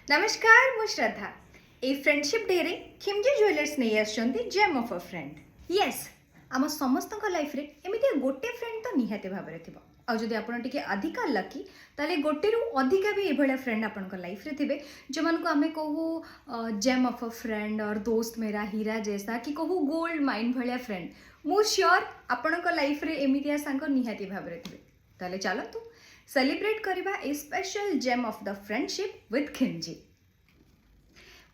नमस्कार मु श्रद्धा a friendship day रे खिमजी ज्वेलर्स नहीं आछंती gem of a friend yes आम समस्त लाइफ रे एमिति गोटे फ्रेंड तो निहाते भाव रे थिबो आ जदि आपण टिके अधिका लकी ताले गोटे रु अधिका भी एभळा फ्रेंड आपण लाइफ रे थिबे जो मान को आमे कहू जेम ऑफ अ फ्रेंड और दोस्त मेरा हीरा जैसा कि कहू गोल्ड माइन भलिया फ्रेंड मु श्योर आपण लाइफ रे एमितिया सांग निहाती भाव रे थिबे ताले चलतु सेलिब्रेट करबा a special gem of the friendship with Khimji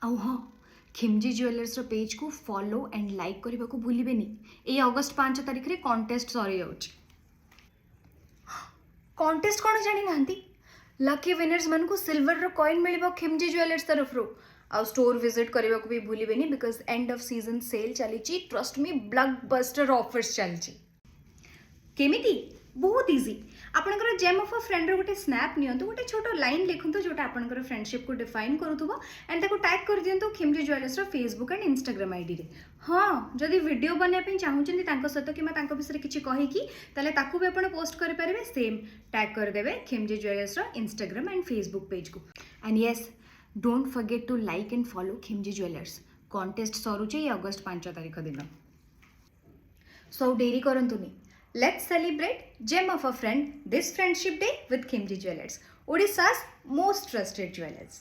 आउ हाँ खिमजी ज्वेलर्स पेज को फॉलो एंड लाइक करने को भूलिबेनी ए अगस्त 5 तारिख रे कॉन्टेस्ट सरी जाउची कॉन्टेस्ट कौन जानी नांती लकी विनर्स मन को सिल्वर रो कॉइन मिलिबो खिमजी ज्वेलर्स तरफ रो आ स्टोर विजिट करने को भी भूलिबेनी because end of season sale चलीची ट्रस्ट मी ब्लॉकबस्टर ऑफर्स चलची केमिति बहुत इजी आपणकर जेम ऑफ अ फ्रेंड गोटे स्नैप नियंतु गोटे छोट लाइन लिखुंतु जोटा आपणकर फ्रेंडशिप को डिफाइन करूथबो एंड ताको टैग कर दियंतु खिमजी ज्वेलर्स रो फेसबुक एंड इंस्टाग्राम आईडी रे हां जदि वीडियो बने पे चाहउचंदी तांको सहित किमा तांको विषय किछि कहि कि ताले ताकू भी आपण पोस्ट करि परिबे सेम टैग कर देबे खिमजी ज्वेलर्स रो इंस्टाग्राम एंड फेसबुक पेज को and yes don't forget to like and follow Khimji jewellers contest सरुचे अगस्त 5 तारिख दिन सो डेरी करंतुनी Let's celebrate gem of a friend this friendship day with Khimji Jewelers, Odisha's most trusted jewelers.